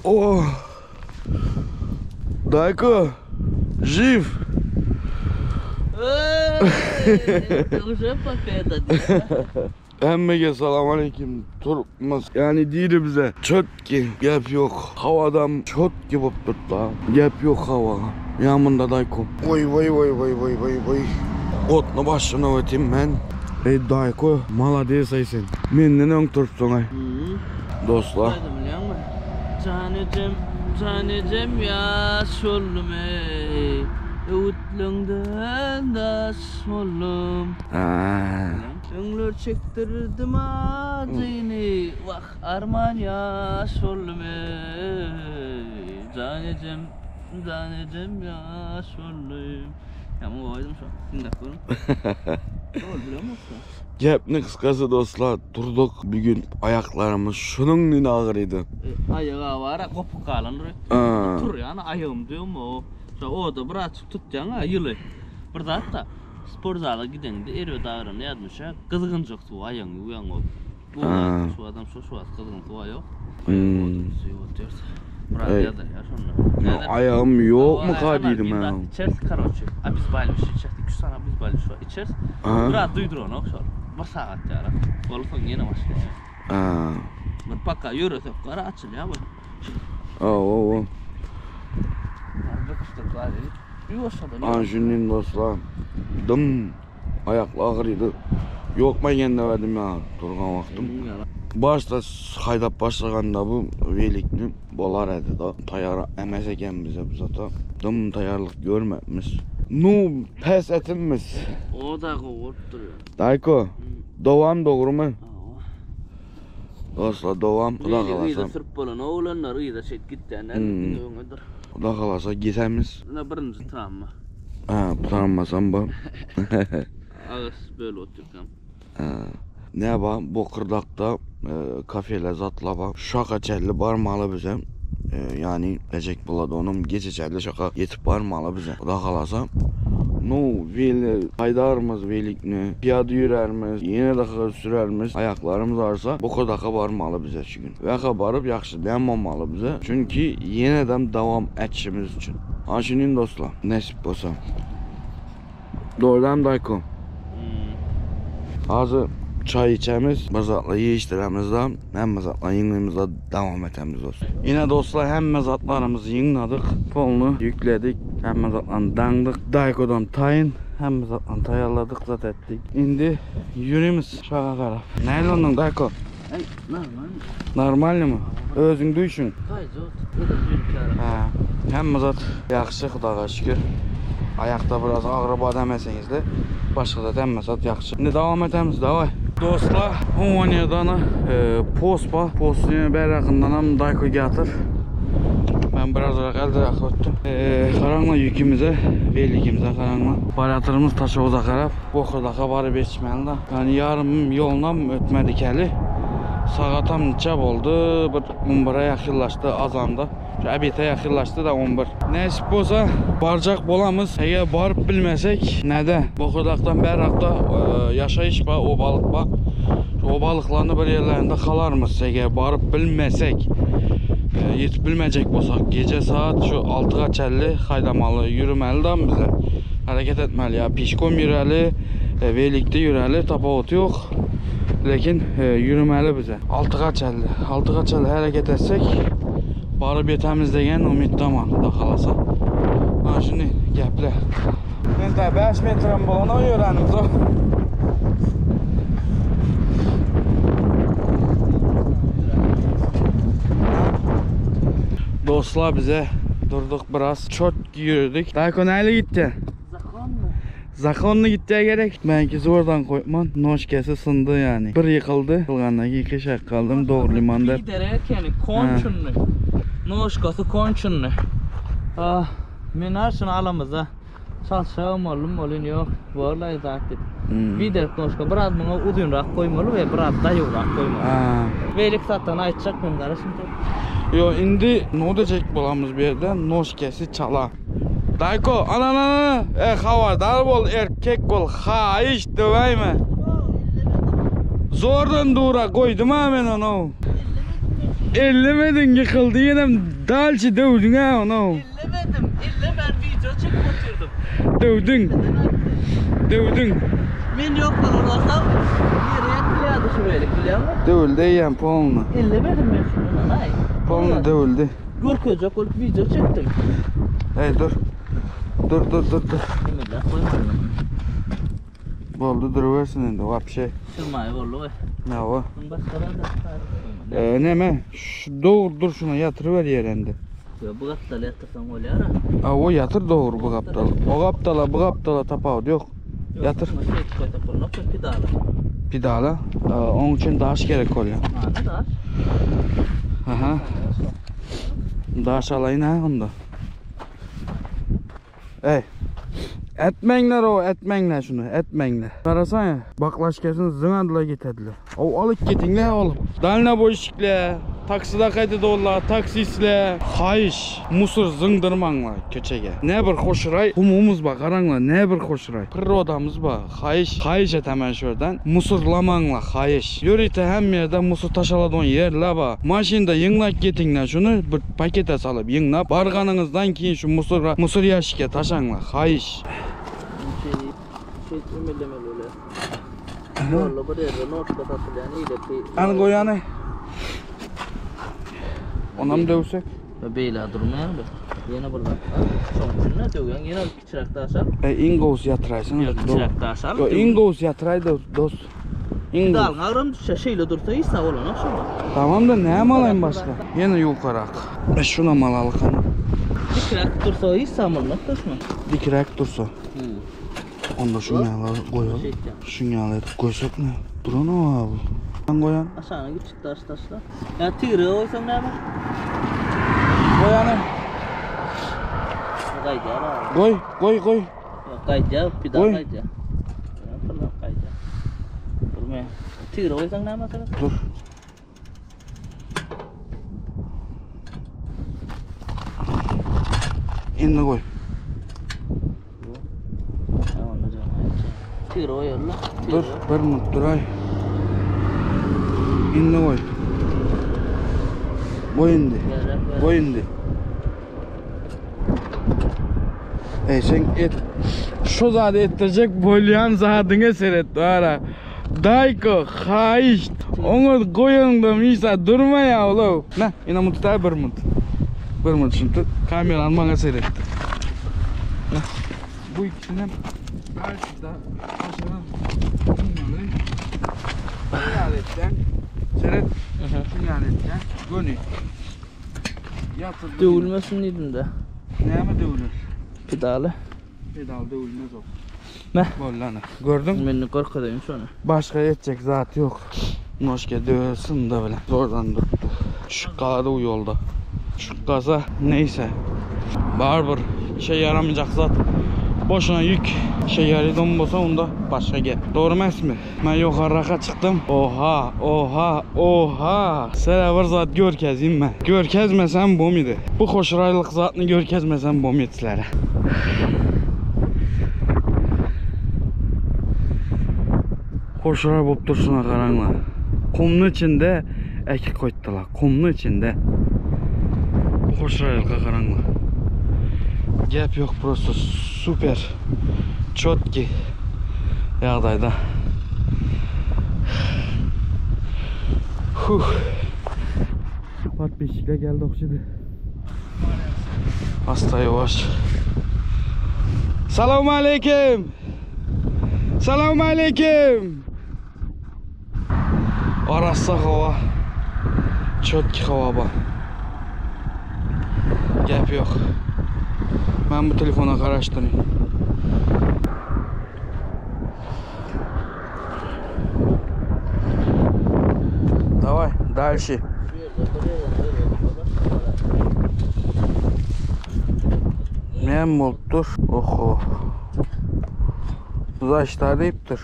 О! Дайко! Жив! Уже победа. Emmege selam aleyküm. Turmaz. Yani değil bize. Çöt ki gap yok. Havadan çöt gibi bop tuttu. Gap yok hava. Yağmında Dayko. Vay vay vay vay vay vay vay. Otla başına öteyim ben. Ey Dayko malades aysen. Menden öň turupsun ay. Dostlar. Canecem ya şollum ey. Utlungdan da şollum. Öňler çektirdim azini. Vah arman ya şollum ey. Canecem ya şollum. Ya mı oydım şu. Dinle koyun. Doğru biliyor musun? Gapni kıskası dostlar. Durduk bir gün ayaklarımız şunun nini ağrıydı. Ayağı var, kopuk kalınır. Tur yani ayağım diyor mu? O da bırakıp tutacağına yılı. Burada hatta spor zala gidende eri dağırını yazmış ya. Kızgın yoktu o ayağını uyan o. Bu şu adam şu kızgın tuva yok. Bırak yazar ya şunlar. Ayağım yok mu kadiydim ha? İçeriz karoçu. Biz bayılmış içeriz. 2 tane biz bayılmış var. İçeriz. Bırak duydur onu okşar. Bir saat yara. Olsun yine başlıyor. Bir pakka yürüsek kara açılıyor bu. Oo. Anjinin dostlar. Dım. Ayakla ağrıydı. Yok ben kendine verdim ya. Durgan vaktim. Başta haydap başlaganda bu velikni bolar edi da. Tayara emez eken bize bu zata. Dım tayarlık görmemiz. Nu pes etimiz. O da kovurt duruyor. Dayko. Doğam doğru mu? Dostlar doğam. Kuda kalasa. İyi sırp bolan oğlanlar iyi de şey gitti. Kuda kalasa gizemiz. Ne birinci travma. Tanımasam bu. Ağız böyle oturkan. Ne var bu kırdakta kafeyle zatla var. Şaka çelli barmalı bize. Yani Recep buladı onun gece çelli şaka yetip barmalı bize. Kuda kalasa. Veli haydarımız velikni, piyade yürərmiz, yine de sürərmiz, ayaklarımız arsa bu kadaka barmalı bize şu gün. Ve barıp yaxşı dayanmamalı bize. Çünkü yeniden devam etişimiz için. Aşinin dostlar, nesip olsa. Doğrudan Dayko. Hazır çay içemiz, mazatla yiyiştiremizden hem mazatla yiyinimizde devam etemiz olsun. Yine dostlar hem mazatlarımızı yiyinladık, polunu yükledik, hem mazatla dandık, Dayko'dan tayın, hem mazatla tayarladık, zat ettik. Şimdi yürüyümüz şaka karab. Neyle onun Dayko? Normal mi? Özün düşün. Hem mazat yaxşı Xudaga şükür. Ayakta biraz ağrı demeseniz de başka da demesat yaxşı. Şimdi devam etemiz davay. Dostlar, Homoniyadan pospa, postunu bərakından ham Dayko getir. Ben biraz əldirək ötdüm. Qaranla yükümüzə, velikimizə qaranla. Baratırımız taşı oza qarab, bu xırdaka barıb geçməli. Yani yarım yolla ötmədik əli. Sağatam neçə oldu, bir 11'e yaxınlaşdı azanda. Əbitə yaxınlaşdı da 11. Nəsib olsa barcaq bolamız. Əgər barıb bilməsək, nədə? Bu xırdaqdan bərakda yaşayış var, o balıq var. O balıqlarını bir yerlərində qalarmız. Əgər barıb bilməsək, yetib bilməyəcək olsaq, gecə saat şu 6'a çəlli haydamalı, yürüməlidir bizə. Hərəkət etməli ya, pişkom yürəli, velikdə yürəli, tapavut yox. Lakin yürüməli bizə. 6'a çəlli hərəkət etsək, barıb yetəmiz degen umiddaman da qalasa. Şimdi gəplə. Mən də 5 metrəm bolana öyrənimiz o. Dostlar bize durduk biraz. Çok yürüdük. Dayko neyle gitti? Zakonlu gittiğe gerek. Belki zordan koyman. Noşkesi sındı yani. Bir yıkıldı. Yıkılgandan iki şak kaldım. Doğru limanda. Giderek yani konçunlu. Noşkası konçunlu. Men her şunu alamız ha. Çalışağım olun yok. Vallahi zaten. Videolik noşka. Biraz bana uzunrak koymalı ve biraz da yurak koymalı. Velik zaten aytacak ben karışım. Yo indi ne diyecek bulamız bir yerden noşkesi çala. Dayko ana havadar bol erkek bol ha hiç döveyme. Zordan dura koydum ha ben onu. ellemedin yıkıldı yenem dalçı dövdün ha onu. Ellemedim. Ben video çekip oturdum. Dövdün. Men yoklar olasam yere yatıladı şu böyle biliyor musun? Dövüldü yiyen polunu. Ellemedim ben şunu ay. Polunu dövüldü. Görkecek olup video çektim. Hey dur. Dur. Emirler koymadım. Boldu duruversin endi o şey. Şırmayı oldu oy. Ne o? Başkaları da Neme? Şu doğru şuna yatırıver yerinde. Ya bu kaptalı yatırsam öyle ara. O yatır doğru bu kaptalı. Bu kaptala tapağı yok. Yatır. Pidala. Onun için daş gerek oluyor. Ha, daş. Aha. Daş alayın ha onda. Ey. Etmenler şunu, etmenler. Karasan ya, baklaşkasını zınadıla getirdiler. O alıp gitinler oğlum. Dalına boşlukla, taksida kaydı dolla, taksisle, kayış, musur zıngdırmanla köçege. Ne bir hoşuray, kumumuz bak aranla, ne bir hoşuray. Pırrodamız bak, kayış et hemen şuradan, musurlamanla kayış. Yürüyte hem yerde musur taşaladığın yerle bak. Maşinde yığınlak getinler şunu, bir pakete salıp yığınlap. Barganınızdan keyin şu musur yaşike taşanla, kayış. Şey emellemeli öyle. Yolla bir yerde not katatlayan iyilepi. Hani koyanı? Ona mı dövsek? Beyler durmayan da. Yine burada. Son ne dövüyorsun? Yine kiçirak taşar. İngos yatıraysın. Yok kiçirak taşar. Yo ingos yatıray dost. İngos. Dal ağrım şeyle dursa iyi sağ olun akşam. Tamam da ne alayım başka? Yine yukarı. Şuna mal al kanı. Kiçirak dursa iyi sağ olun akşam. Dikirek dursa. Onda şunu yalar koyalım. Şunu yalar koysak ne? Duran o abi. Ben koyan. Aşağına git taşla. Ya tığırı oysan ne var? Koyanı. Kayca ara. Koy. Yok kayca, pidal Koy. kayca. Ya falan kayca. Durma. Tığırı oysan ne var? Dur. İnne koy. Tığırı oyolla. Dur, bir minut duray. İnne koy. Koy indi. Sen et. Şu zade ettirecek bolyan zadına seret var. Dayko, kayış. Onu koyun da misa durma ya oğlum. Ne? Yine mutluğa bir minut. Bir minut şimdi kameranı bana seyretti. Bu ikisinden karşıda aşağıdan bunları hayaletten seyret. Hayaletten gönü. Yatırdı. Dövülmesin dedim de. Ne mi dövülür? Pedalı. Pedal dövülmez o. Ne? Bollana. Gördün mü? Ben korkadayım sonra. Başka yetecek zat yok. Noşke dövülsün de böyle. Zordan durdu. Şu kaladı o yolda. Şu kaza neyse. Barbar şey yaramayacak zat. Boşuna yük şey yarıdan olsa onda başka gel. Doğru mu? Ben yukarıya çıktım. Oha. Sen bir zat görkezim ben. Görkezmesem bom idi. Bu hoşraylık zatını görkezmesem bom etsilere. Hoşray bolup durşuna karanla. Kumlu içinde eki koydular. Kumlu içinde. Bu hoşraylık'a karanla. Gap yok prosto süper. Çotki. Yağdayda. Pat beşikle geldik şimdi. Hasta yavaş. Selamun aleyküm. Selamun aleyküm. Arası hava. Çotki hava bak. Gap yok. Ben bu telefona karıştırayım. Давай, дальше. Men boluptur. Oho. Uzaşlar deyiptir.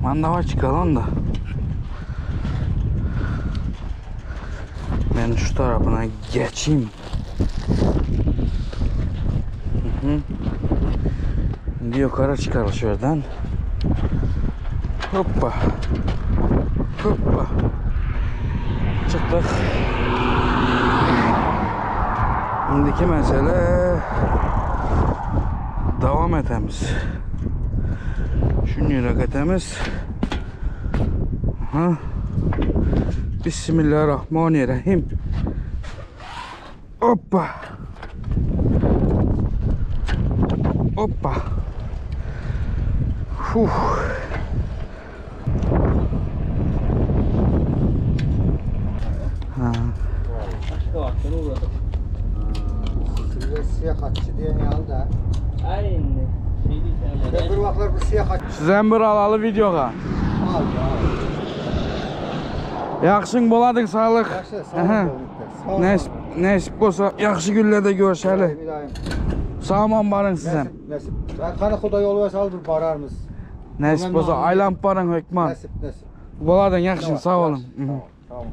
Mandava çıkalım da. Ben şu tarafına geçeyim. Şimdi yukarı çıkalım şuradan. Hoppa. Hoppa. Çıktık. Şimdiki mesele devam etemiz. Şunu hareketemiz. Bismillahirrahmanirrahim. Hoppa. Hoppa. Siyahatçı diye ne aldı ha? Aynı. Ben bir vakitler bu siyahatçı Sizden bir alalı videoga. aldı. Yaxşın boladın sağlık. Yaxşı, sağ olun. Nesip olsa yaxşı günlerde görüşelim. Sağman barın sizden. Nesip. Ben kanı Xuda yol verse al bir bararmız. Nesip olsa aylanıp barın hükman. Nesip. Boladın yaxşın sağ olun. Tamam.